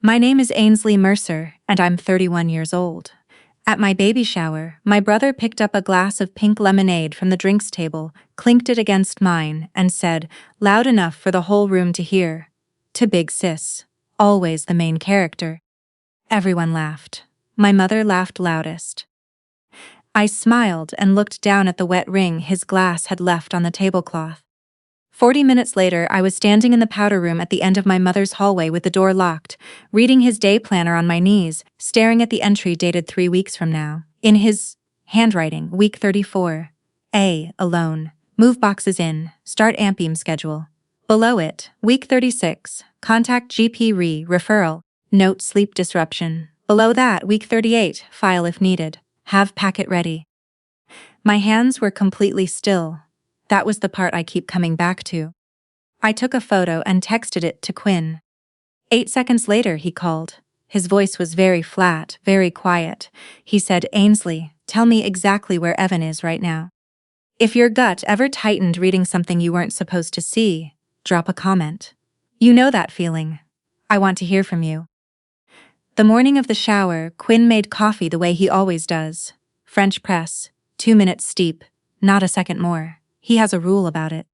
My name is Ainsley Mercer, and I'm 31 years old. At my baby shower, my brother picked up a glass of pink lemonade from the drinks table, clinked it against mine, and said, loud enough for the whole room to hear, "To Big Sis, always the main character." Everyone laughed. My mother laughed loudest. I smiled and looked down at the wet ring his glass had left on the tablecloth. 40 minutes later, I was standing in the powder room at the end of my mother's hallway with the door locked, reading his day planner on my knees, staring at the entry dated 3 weeks from now. In his handwriting, week 34. A. Alone. Move boxes in. Start AMPEM schedule. Below it, week 36. Contact GP referral. Note sleep disruption. Below that, week 38. File if needed. Have packet ready. My hands were completely still. That was the part I keep coming back to. I took a photo and texted it to Quinn. 8 seconds later, he called. His voice was very flat, very quiet. He said, "Ainsley, tell me exactly where Evan is right now. If your gut ever tightened reading something you weren't supposed to see, drop a comment. You know that feeling. I want to hear from you." The morning of the shower, Quinn made coffee the way he always does. French press, 2 minutes steep, not a second more. He has a rule about it.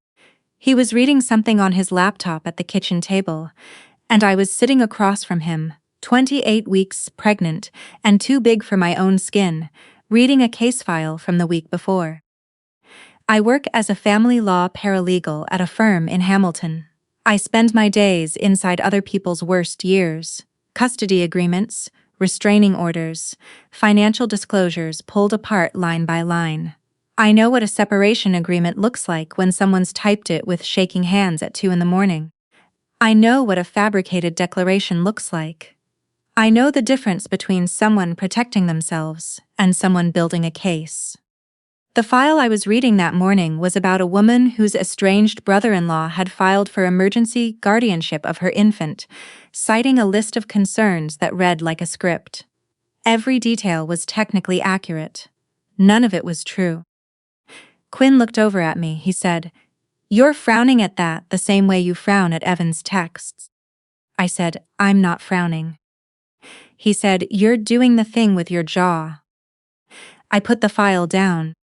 He was reading something on his laptop at the kitchen table, and I was sitting across from him, 28 weeks pregnant and too big for my own skin, reading a case file from the week before. I work as a family law paralegal at a firm in Hamilton. I spend my days inside other people's worst years. Custody agreements, restraining orders, financial disclosures pulled apart line by line. I know what a separation agreement looks like when someone's typed it with shaking hands at 2 in the morning. I know what a fabricated declaration looks like. I know the difference between someone protecting themselves and someone building a case. The file I was reading that morning was about a woman whose estranged brother-in-law had filed for emergency guardianship of her infant, citing a list of concerns that read like a script. Every detail was technically accurate. None of it was true. Quinn looked over at me. He said, "You're frowning at that the same way you frown at Evan's texts." I said, "I'm not frowning." He said, "You're doing the thing with your jaw." I put the file down.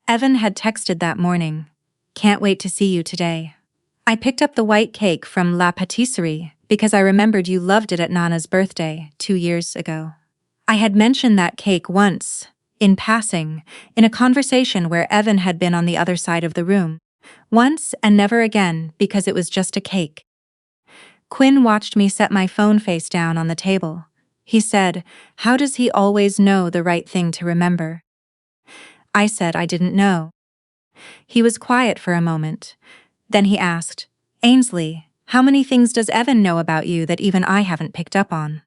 Evan had texted that morning, "Can't wait to see you today. I picked up the white cake from La Pâtisserie because I remembered you loved it at Nana's birthday 2 years ago." I had mentioned that cake once, in passing, in a conversation where Evan had been on the other side of the room. Once and never again because it was just a cake. Quinn watched me set my phone face down on the table. He said, "How does he always know the right thing to remember?" I said I didn't know. He was quiet for a moment. Then he asked, "Ainsley, how many things does Evan know about you that even I haven't picked up on?"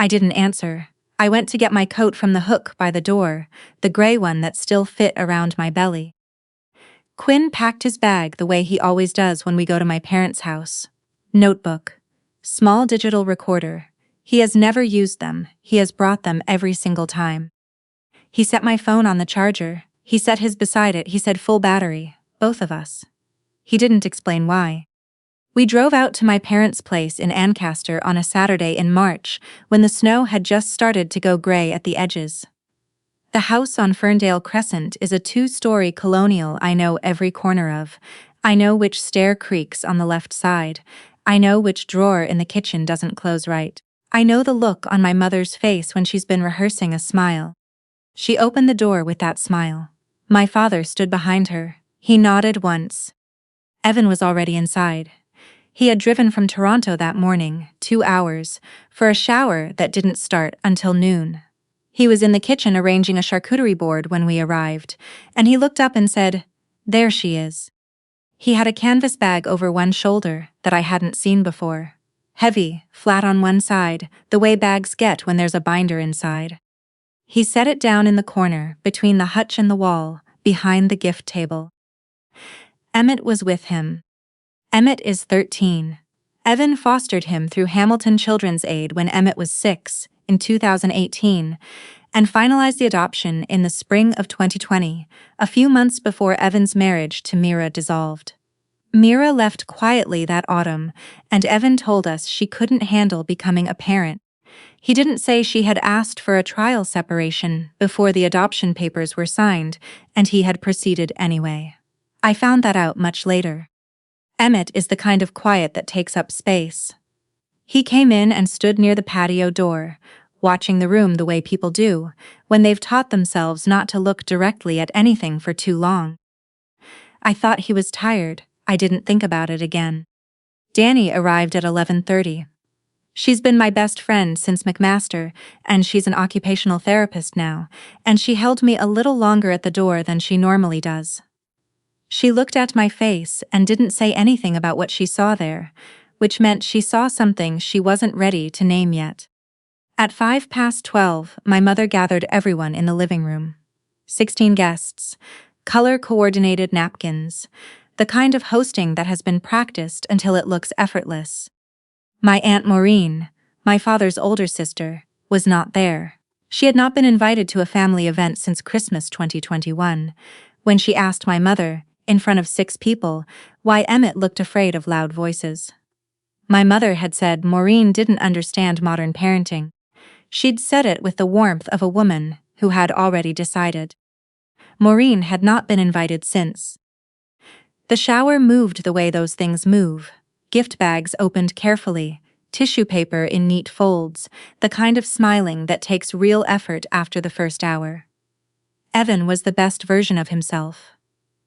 I didn't answer. I went to get my coat from the hook by the door, the gray one that still fit around my belly. Quinn packed his bag the way he always does when we go to my parents' house. Notebook. Small digital recorder. He has never used them. He has brought them every single time. He set my phone on the charger. He set his beside it. He said full battery. Both of us. He didn't explain why. We drove out to my parents' place in Ancaster on a Saturday in March, when the snow had just started to go gray at the edges. The house on Ferndale Crescent is a 2-story colonial I know every corner of. I know which stair creaks on the left side. I know which drawer in the kitchen doesn't close right. I know the look on my mother's face when she's been rehearsing a smile. She opened the door with that smile. My father stood behind her. He nodded once. Evan was already inside. He had driven from Toronto that morning, 2 hours, for a shower that didn't start until noon. He was in the kitchen arranging a charcuterie board when we arrived, and he looked up and said, "There she is." He had a canvas bag over one shoulder that I hadn't seen before. Heavy, flat on one side, the way bags get when there's a binder inside. He set it down in the corner, between the hutch and the wall, behind the gift table. Emmett was with him. Emmett is 13. Evan fostered him through Hamilton Children's Aid when Emmett was 6, in 2018, and finalized the adoption in the spring of 2020, a few months before Evan's marriage to Mira dissolved. Mira left quietly that autumn, and Evan told us she couldn't handle becoming a parent. He didn't say she had asked for a trial separation before the adoption papers were signed, and he had proceeded anyway. I found that out much later. Emmett is the kind of quiet that takes up space. He came in and stood near the patio door, watching the room the way people do, when they've taught themselves not to look directly at anything for too long. I thought he was tired. I didn't think about it again. Danny arrived at 11:30. She's been my best friend since McMaster, and she's an occupational therapist now, and she held me a little longer at the door than she normally does. She looked at my face and didn't say anything about what she saw there, which meant she saw something she wasn't ready to name yet. At 12:05, my mother gathered everyone in the living room. 16 guests, color-coordinated napkins, the kind of hosting that has been practiced until it looks effortless. My Aunt Maureen, my father's older sister, was not there. She had not been invited to a family event since Christmas 2021, when she asked my mother, in front of 6 people, why Emmett looked afraid of loud voices. My mother had said Maureen didn't understand modern parenting. She'd said it with the warmth of a woman who had already decided. Maureen had not been invited since. The shower moved the way those things move. Gift bags opened carefully, tissue paper in neat folds, the kind of smiling that takes real effort after the first hour. Evan was the best version of himself.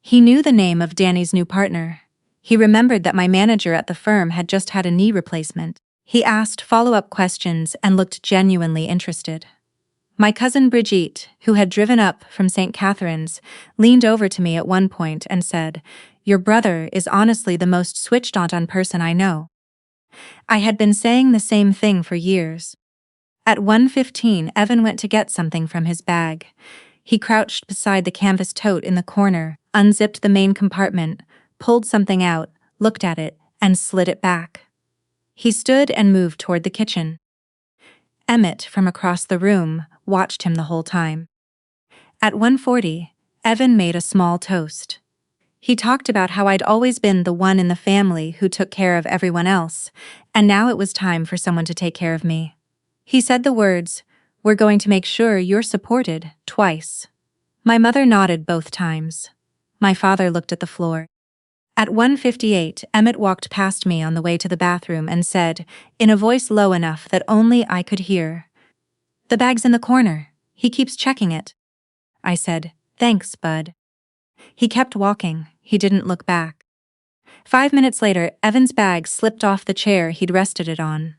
He knew the name of Danny's new partner. He remembered that my manager at the firm had just had a knee replacement. He asked follow-up questions and looked genuinely interested. My cousin Brigitte, who had driven up from St. Catherine's, leaned over to me at one point and said, "Your brother is honestly the most switched-on person I know." I had been saying the same thing for years. At 1:15, Evan went to get something from his bag. He crouched beside the canvas tote in the corner, unzipped the main compartment, pulled something out, looked at it, and slid it back. He stood and moved toward the kitchen. Emmett, from across the room, watched him the whole time. At 1:40, Evan made a small toast. He talked about how I'd always been the one in the family who took care of everyone else, and now it was time for someone to take care of me. He said the words, "We're going to make sure you're supported," twice. My mother nodded both times. My father looked at the floor. At 1:58, Emmett walked past me on the way to the bathroom and said, in a voice low enough that only I could hear, "The bag's in the corner. He keeps checking it." I said, "Thanks, bud." He kept walking. He didn't look back. 5 minutes later, Evan's bag slipped off the chair he'd rested it on.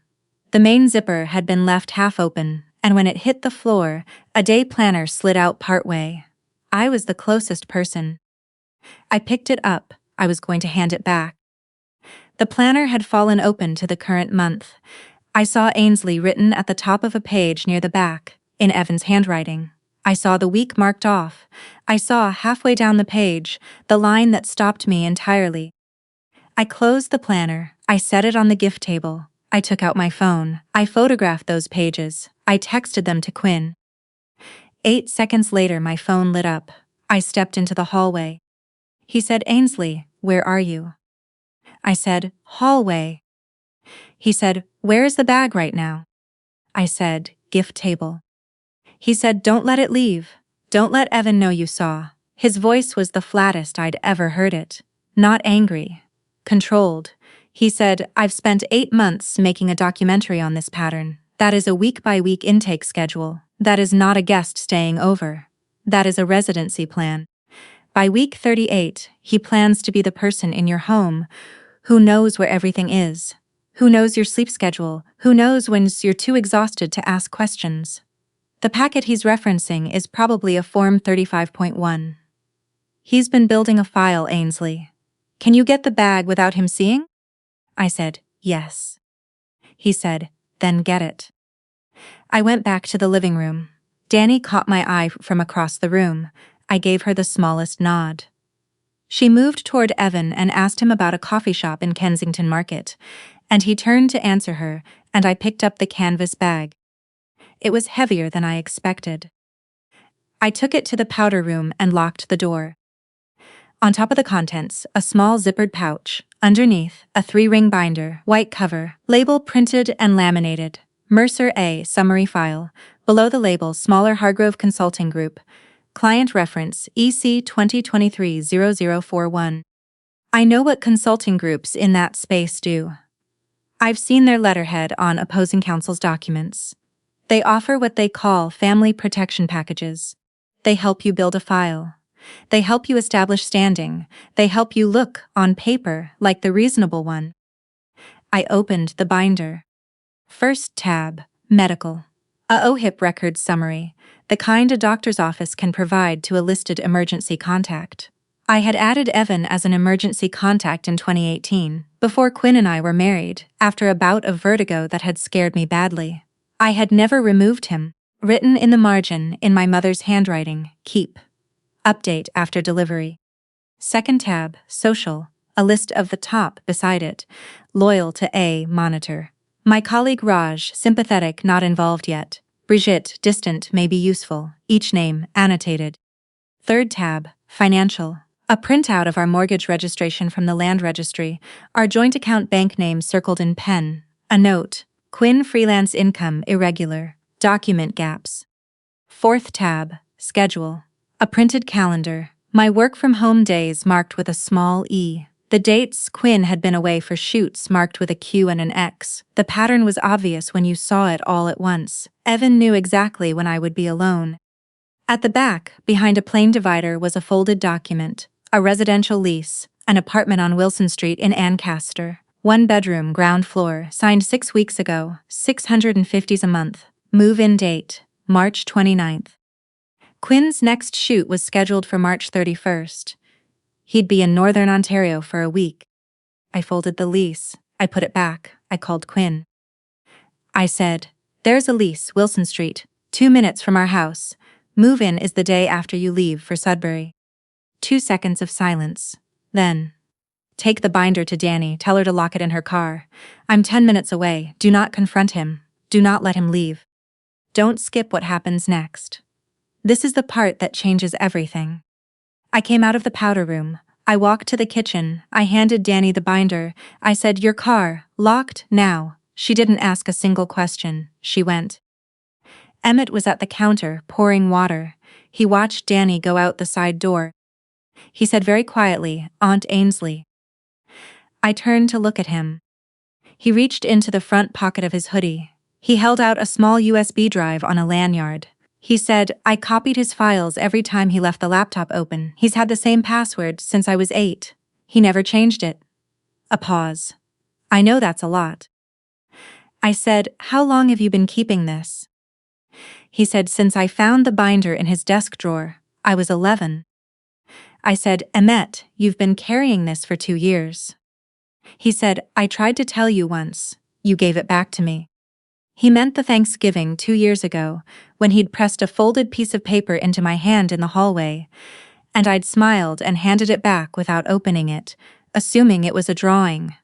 The main zipper had been left half open, and when it hit the floor, a day planner slid out partway. I was the closest person. I picked it up. I was going to hand it back. The planner had fallen open to the current month. I saw Ainsley written at the top of a page near the back, in Evan's handwriting. I saw the week marked off. I saw, halfway down the page, the line that stopped me entirely. I closed the planner. I set it on the gift table. I took out my phone. I photographed those pages. I texted them to Quinn. 8 seconds later, my phone lit up. I stepped into the hallway. He said, "Ainsley, where are you?" I said, "Hallway." He said, "Where is the bag right now?" I said, "Gift table." He said, "Don't let it leave. Don't let Evan know you saw." His voice was the flattest I'd ever heard it. Not angry. Controlled. He said, "I've spent 8 months making a documentary on this pattern. That is a week-by-week intake schedule. That is not a guest staying over. That is a residency plan. By week 38, he plans to be the person in your home who knows where everything is, who knows your sleep schedule, who knows when you're too exhausted to ask questions." The packet he's referencing is probably a Form 35.1. He's been building a file, Ainsley. Can you get the bag without him seeing? I said, "Yes." He said, "Then get it." I went back to the living room. Danny caught my eye from across the room. I gave her the smallest nod. She moved toward Evan and asked him about a coffee shop in Kensington Market, and he turned to answer her, and I picked up the canvas bag. It was heavier than I expected. I took it to the powder room and locked the door. On top of the contents, a small zippered pouch. Underneath, a 3-ring binder, white cover, label printed and laminated. Mercer A. Summary file. Below the label, smaller Hargrove Consulting Group. Client reference, EC 2023-0041. I know what consulting groups in that space do. I've seen their letterhead on opposing counsel's documents. They offer what they call family protection packages. They help you build a file. They help you establish standing. They help you look, on paper, like the reasonable one. I opened the binder. First tab, Medical. A OHIP records summary, the kind a doctor's office can provide to a listed emergency contact. I had added Evan as an emergency contact in 2018, before Quinn and I were married, after a bout of vertigo that had scared me badly. I had never removed him. Written in the margin, in my mother's handwriting, keep. Update after delivery. Second tab, Social. A list of the top beside it. Loyal to A. Monitor. My colleague Raj, sympathetic, not involved yet. Brigitte, distant, may be useful. Each name, annotated. Third tab, Financial. A printout of our mortgage registration from the land registry. Our joint account bank names circled in pen. A note. Quinn freelance income irregular. Document gaps. Fourth tab, Schedule. A printed calendar. My work from home days marked with a small e. The dates Quinn had been away for shoots marked with a Q and an X. The pattern was obvious when you saw it all at once. Evan knew exactly when I would be alone. At the back, behind a plain divider, was a folded document. A residential lease. An apartment on Wilson Street in Ancaster. 1 bedroom, ground floor, signed 6 weeks ago, $650 a month. Move-in date, March 29th. Quinn's next shoot was scheduled for March 31st. He'd be in Northern Ontario for a week. I folded the lease. I put it back. I called Quinn. I said, "There's a lease, Wilson Street, 2 minutes from our house. Move-in is the day after you leave for Sudbury." 2 seconds of silence. Then, "Take the binder to Danny, tell her to lock it in her car. I'm 10 minutes away, do not confront him. Do not let him leave. Don't skip what happens next. This is the part that changes everything." I came out of the powder room. I walked to the kitchen. I handed Danny the binder. I said, "Your car, locked, now." She didn't ask a single question. She went. Emmett was at the counter, pouring water. He watched Danny go out the side door. He said very quietly, "Aunt Ainsley." I turned to look at him. He reached into the front pocket of his hoodie. He held out a small USB drive on a lanyard. He said, "I copied his files every time he left the laptop open. He's had the same password since I was 8. He never changed it." A pause. "I know that's a lot." I said, "How long have you been keeping this?" He said, "Since I found the binder in his desk drawer. I was 11. I said, "Emmett, you've been carrying this for 2 years. He said, "I tried to tell you once. You gave it back to me." He meant the Thanksgiving 2 years ago, when he'd pressed a folded piece of paper into my hand in the hallway, and I'd smiled and handed it back without opening it, assuming it was a drawing,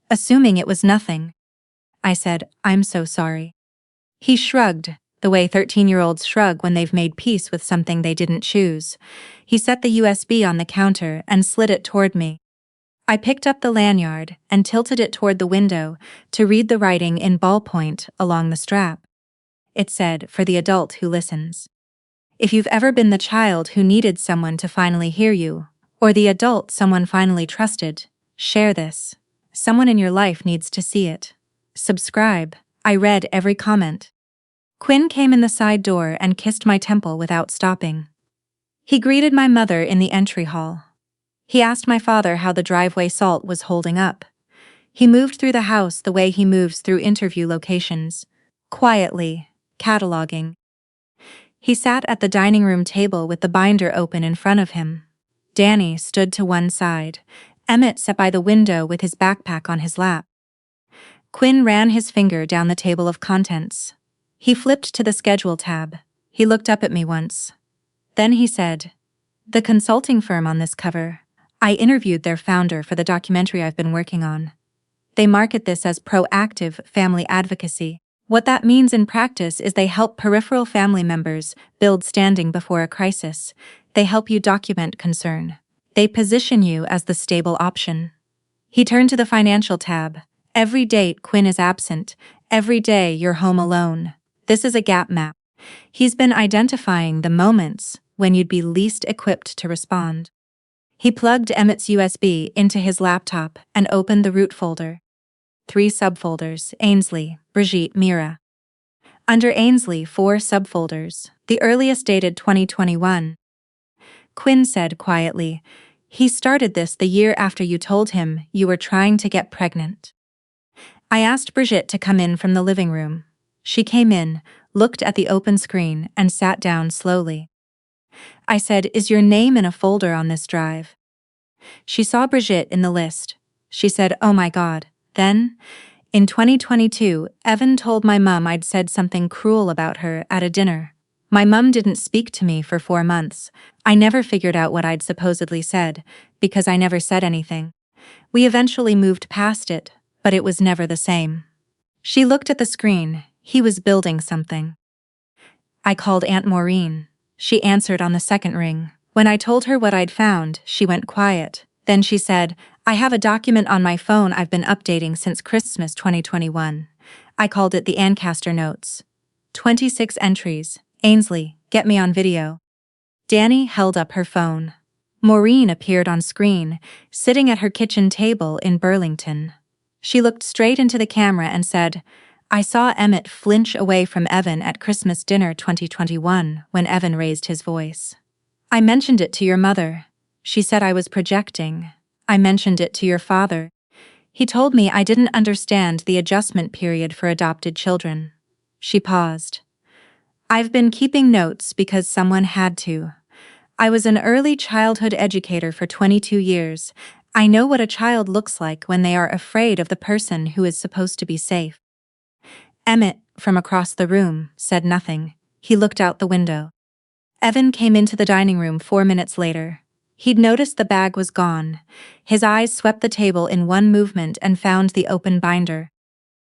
assuming it was nothing. I said, "I'm so sorry." He shrugged, the way 13-year-olds shrug when they've made peace with something they didn't choose. He set the USB on the counter and slid it toward me. I picked up the lanyard and tilted it toward the window to read the writing in ballpoint along the strap. It said, "For the adult who listens." If you've ever been the child who needed someone to finally hear you, or the adult someone finally trusted, share this. Someone in your life needs to see it. Subscribe. I read every comment. Quinn came in the side door and kissed my temple without stopping. He greeted my mother in the entry hall. He asked my father how the driveway salt was holding up. He moved through the house the way he moves through interview locations, quietly, cataloging. He sat at the dining room table with the binder open in front of him. Danny stood to one side. Emmett sat by the window with his backpack on his lap. Quinn ran his finger down the table of contents. He flipped to the schedule tab. He looked up at me once. Then he said, "The consulting firm on this cover. I interviewed their founder for the documentary I've been working on. They market this as proactive family advocacy. What that means in practice is they help peripheral family members build standing before a crisis. They help you document concern. They position you as the stable option. He turned to the financial tab. Every date Quinn is absent. Every day you're home alone. This is a gap map. He's been identifying the moments when you'd be least equipped to respond. He plugged Emmett's USB into his laptop and opened the root folder. 3 subfolders: Ainsley, Brigitte, Mira. Under Ainsley, 4 subfolders, the earliest dated 2021. Quinn said quietly, "He started this the year after you told him you were trying to get pregnant." I asked Brigitte to come in from the living room. She came in, looked at the open screen, and sat down slowly. I said, "Is your name in a folder on this drive?" She saw Brigitte in the list. She said, "Oh my God." Then, in 2022, Evan told my mum I'd said something cruel about her at a dinner. My mum didn't speak to me for 4 months. I never figured out what I'd supposedly said, because I never said anything. We eventually moved past it, but it was never the same. She looked at the screen. He was building something. I called Aunt Maureen. She answered on the second ring. When I told her what I'd found, she went quiet. Then she said, "I have a document on my phone I've been updating since Christmas 2021. I called it the Ancaster Notes. 26 entries. Ainsley, get me on video." Danny held up her phone. Maureen appeared on screen, sitting at her kitchen table in Burlington. She looked straight into the camera and said, "I saw Emmett flinch away from Evan at Christmas dinner 2021 when Evan raised his voice. I mentioned it to your mother. She said I was projecting. I mentioned it to your father. He told me I didn't understand the adjustment period for adopted children." She paused. "I've been keeping notes because someone had to. I was an early childhood educator for 22 years. I know what a child looks like when they are afraid of the person who is supposed to be safe." Emmett, from across the room, said nothing. He looked out the window. Evan came into the dining room 4 minutes later. He'd noticed the bag was gone. His eyes swept the table in one movement and found the open binder.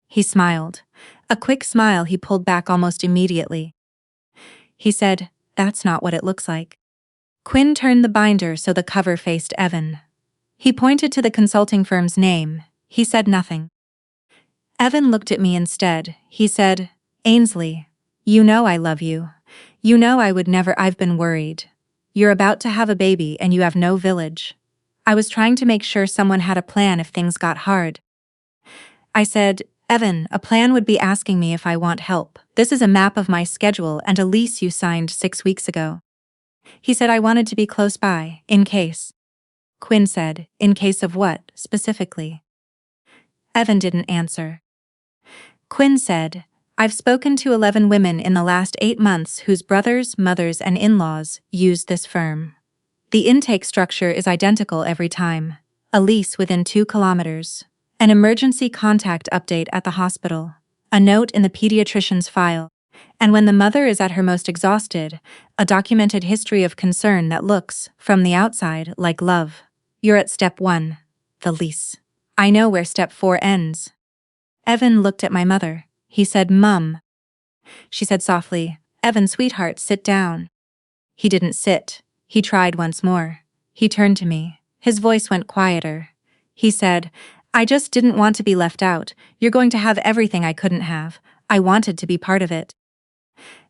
He smiled. A quick smile he pulled back almost immediately. He said, "That's not what it looks like." Quinn turned the binder so the cover faced Evan. He pointed to the consulting firm's name. He said nothing. Evan looked at me instead. He said, "Ainsley, you know I love you. You know I would never. I've been worried. You're about to have a baby and you have no village. I was trying to make sure someone had a plan if things got hard." I said, "Evan, a plan would be asking me if I want help. This is a map of my schedule and a lease you signed 6 weeks ago." He said I wanted to be close by, in case. Quinn said, "In case of what, specifically?" Evan didn't answer. Quinn said, "I've spoken to 11 women in the last 8 months whose brothers, mothers, and in-laws used this firm. The intake structure is identical every time. A lease within 2 kilometers. An emergency contact update at the hospital. A note in the pediatrician's file. And when the mother is at her most exhausted, a documented history of concern that looks, from the outside, like love. You're at step 1, the lease. I know where step 4 ends." Evan looked at my mother. He said, "Mum." She said softly, "Evan, sweetheart, sit down." He didn't sit. He tried once more. He turned to me. His voice went quieter. He said, "I just didn't want to be left out. You're going to have everything I couldn't have. I wanted to be part of it."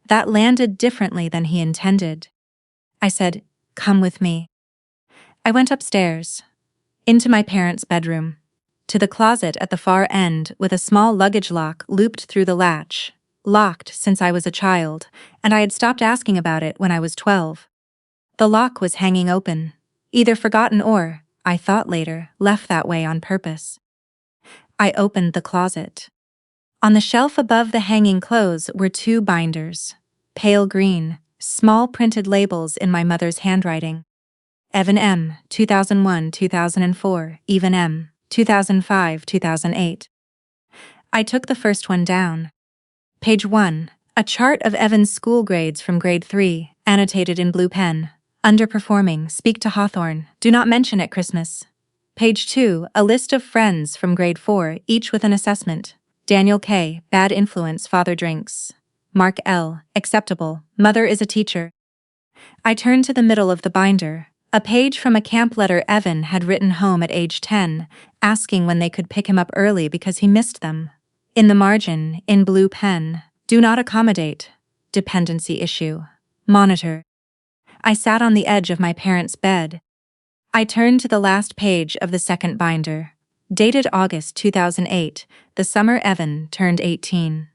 That landed differently than he intended. I said, "Come with me." I went upstairs. Into my parents' bedroom. To the closet at the far end with a small luggage lock looped through the latch. Locked since I was a child, and I had stopped asking about it when I was 12. The lock was hanging open. Either forgotten or, I thought later, left that way on purpose. I opened the closet. On the shelf above the hanging clothes were 2 binders. Pale green, small printed labels in my mother's handwriting. Evan M., 2001-2004, Evan M., 2005-2008. I took the first one down. Page 1, a chart of Evan's school grades from grade 3, annotated in blue pen. Underperforming, speak to Hawthorne, do not mention at Christmas. Page 2, a list of friends from grade 4, each with an assessment. Daniel K., bad influence, father drinks. Mark L., acceptable, mother is a teacher. I turned to the middle of the binder. A page from a camp letter Evan had written home at age 10, asking when they could pick him up early because he missed them. In the margin, in blue pen, do not accommodate. Dependency issue. Monitor. I sat on the edge of my parents' bed. I turned to the last page of the second binder. Dated August 2008, the summer Evan turned 18.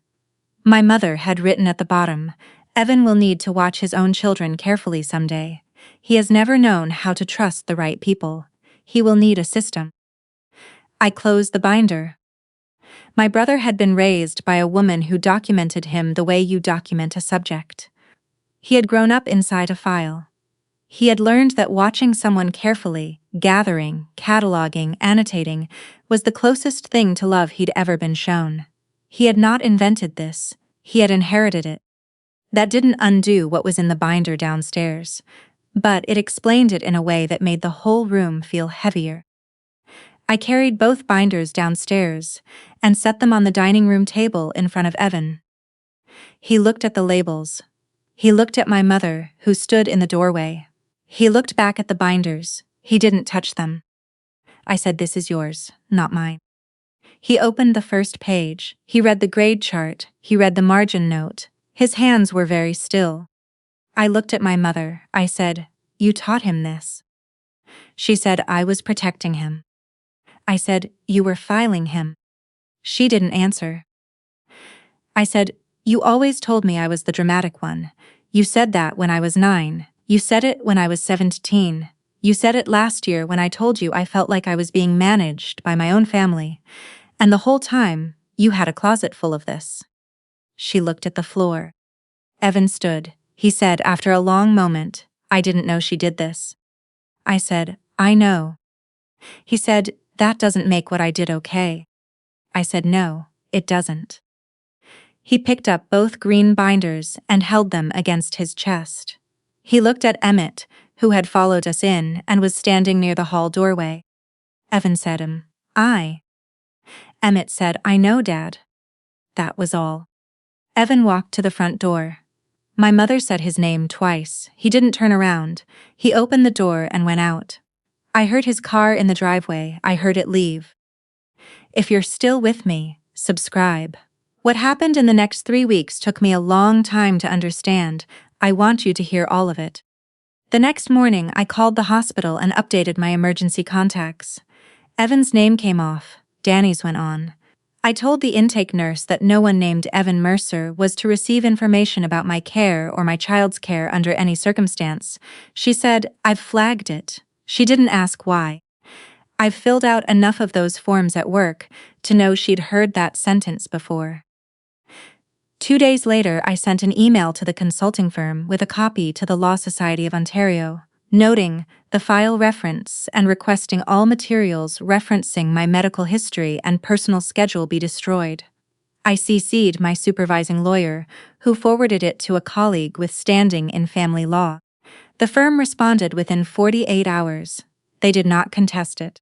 My mother had written at the bottom, Evan will need to watch his own children carefully someday. He has never known how to trust the right people. He will need a system. I closed the binder. My brother had been raised by a woman who documented him the way you document a subject. He had grown up inside a file. He had learned that watching someone carefully, gathering, cataloging, annotating, was the closest thing to love he'd ever been shown. He had not invented this, he had inherited it. That didn't undo what was in the binder downstairs, but it explained it in a way that made the whole room feel heavier. I carried both binders downstairs and set them on the dining room table in front of Evan. He looked at the labels. He looked at my mother, who stood in the doorway. He looked back at the binders. He didn't touch them. I said, "This is yours, not mine." He opened the first page. He read the grade chart. He read the margin note. His hands were very still. I looked at my mother. I said, "You taught him this." She said, "I was protecting him." I said, "You were filing him." She didn't answer. I said, "You always told me I was the dramatic one. You said that when I was 9. You said it when I was 17. You said it last year when I told you I felt like I was being managed by my own family. And the whole time, you had a closet full of this." She looked at the floor. Evan stood. He said after a long moment, "I didn't know she did this." I said, "I know." He said, "That doesn't make what I did okay." I said, "No, it doesn't." He picked up both green binders and held them against his chest. He looked at Emmett, who had followed us in and was standing near the hall doorway. Evan said, "I." Emmett said, "I know, Dad." That was all. Evan walked to the front door. My mother said his name twice. He didn't turn around. He opened the door and went out. I heard his car in the driveway. I heard it leave. If you're still with me, subscribe. What happened in the next 3 weeks took me a long time to understand. I want you to hear all of it. The next morning, I called the hospital and updated my emergency contacts. Evan's name came off. Danny's went on. I told the intake nurse that no one named Evan Mercer was to receive information about my care or my child's care under any circumstance. She said, "I've flagged it." She didn't ask why. I've filled out enough of those forms at work to know she'd heard that sentence before. 2 days later, I sent an email to the consulting firm with a copy to the Law Society of Ontario, noting the file reference and requesting all materials referencing my medical history and personal schedule be destroyed. I CC'd my supervising lawyer, who forwarded it to a colleague with standing in family law. The firm responded within 48 hours. They did not contest it.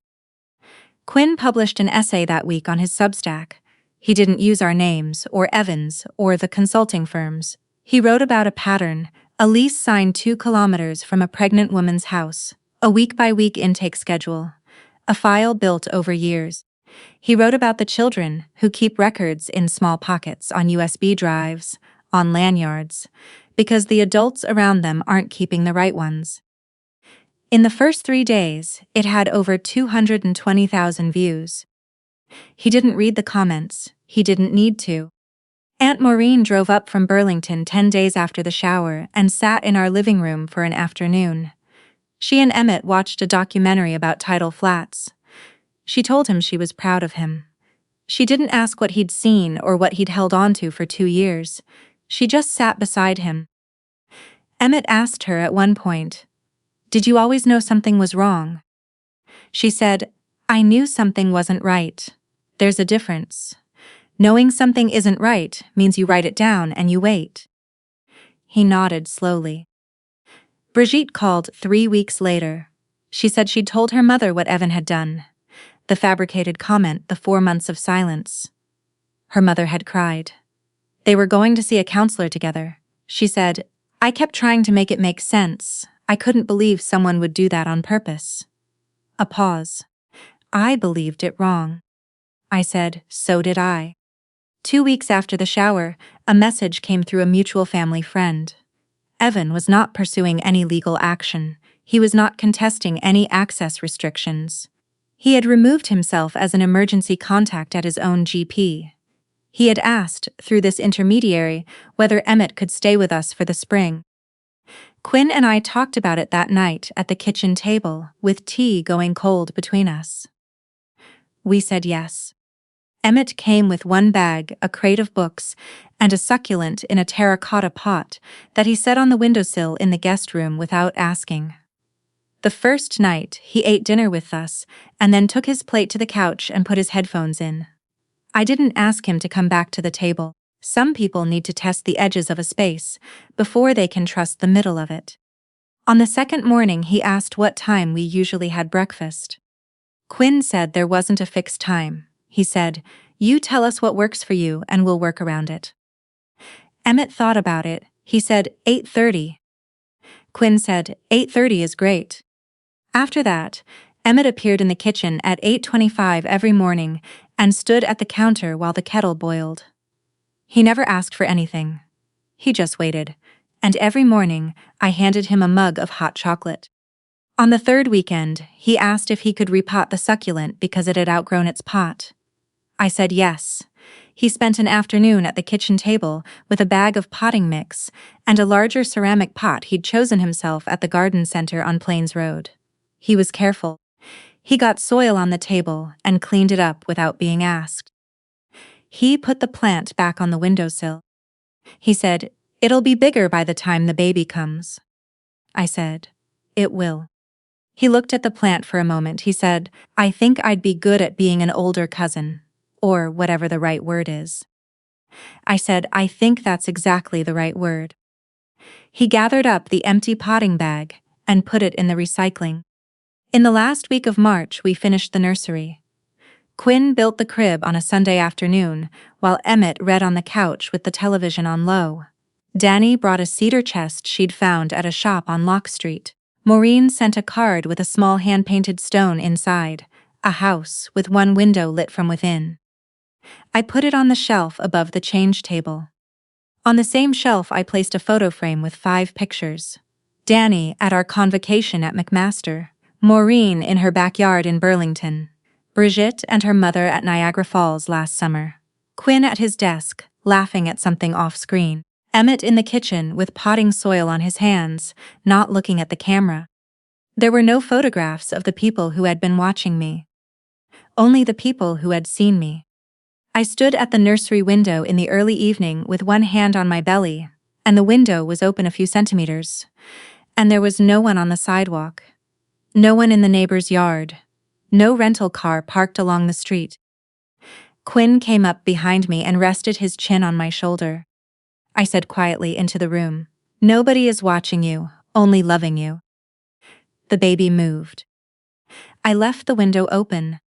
Quinn published an essay that week on his Substack. He didn't use our names, or Evan's, or the consulting firm's. He wrote about a pattern, a lease signed 2 kilometers from a pregnant woman's house, a week-by-week intake schedule, a file built over years. He wrote about the children who keep records in small pockets on USB drives, on lanyards, because the adults around them aren't keeping the right ones. In the first 3 days, it had over 220,000 views. He didn't read the comments. He didn't need to. Aunt Maureen drove up from Burlington 10 days after the shower and sat in our living room for an afternoon. She and Emmett watched a documentary about tidal flats. She told him she was proud of him. She didn't ask what he'd seen or what he'd held on to for 2 years. She just sat beside him. Emmett asked her at one point, "Did you always know something was wrong?" She said, "I knew something wasn't right. There's a difference. Knowing something isn't right means you write it down and you wait." He nodded slowly. Brigitte called 3 weeks later. She said she'd told her mother what Evan had done. The fabricated comment, the 4 months of silence. Her mother had cried. They were going to see a counselor together. She said, "I kept trying to make it make sense. I couldn't believe someone would do that on purpose. A pause. I believed it wrong. I said, so did I. 2 weeks after the shower, a message came through a mutual family friend. Evan was not pursuing any legal action. He was not contesting any access restrictions. He had removed himself as an emergency contact at his own GP. He had asked, through this intermediary, whether Emmett could stay with us for the spring. Quinn and I talked about it that night at the kitchen table, with tea going cold between us. We said yes. Emmett came with one bag, a crate of books, and a succulent in a terracotta pot that he set on the windowsill in the guest room without asking. The first night, he ate dinner with us, and then took his plate to the couch and put his headphones in. I didn't ask him to come back to the table. Some people need to test the edges of a space before they can trust the middle of it. On the second morning, he asked what time we usually had breakfast. Quinn said there wasn't a fixed time. He said, "You tell us what works for you and we'll work around it." Emmett thought about it. He said, 8:30. Quinn said, 8:30 is great. After that, Emmett appeared in the kitchen at 8:25 every morning and stood at the counter while the kettle boiled. He never asked for anything. He just waited, and every morning I handed him a mug of hot chocolate. On the third weekend, he asked if he could repot the succulent because it had outgrown its pot. I said yes. He spent an afternoon at the kitchen table with a bag of potting mix and a larger ceramic pot he'd chosen himself at the garden center on Plains Road. He was careful. He got soil on the table and cleaned it up without being asked. He put the plant back on the windowsill. He said, "It'll be bigger by the time the baby comes." I said, "It will." He looked at the plant for a moment. He said, "I think I'd be good at being an older cousin, or whatever the right word is." I said, "I think that's exactly the right word." He gathered up the empty potting bag and put it in the recycling. In the last week of March, we finished the nursery. Quinn built the crib on a Sunday afternoon, while Emmett read on the couch with the television on low. Danny brought a cedar chest she'd found at a shop on Lock Street. Maureen sent a card with a small hand-painted stone inside, a house with one window lit from within. I put it on the shelf above the change table. On the same shelf I placed a photo frame with 5 pictures. Danny at our convocation at McMaster, Maureen in her backyard in Burlington, Brigitte and her mother at Niagara Falls last summer, Quinn at his desk, laughing at something off-screen, Emmett in the kitchen with potting soil on his hands, not looking at the camera. There were no photographs of the people who had been watching me. Only the people who had seen me. I stood at the nursery window in the early evening with one hand on my belly, and the window was open a few centimeters, and there was no one on the sidewalk. No one in the neighbor's yard. No rental car parked along the street. Quinn came up behind me and rested his chin on my shoulder. I said quietly into the room, "Nobody is watching you, only loving you." The baby moved. I left the window open.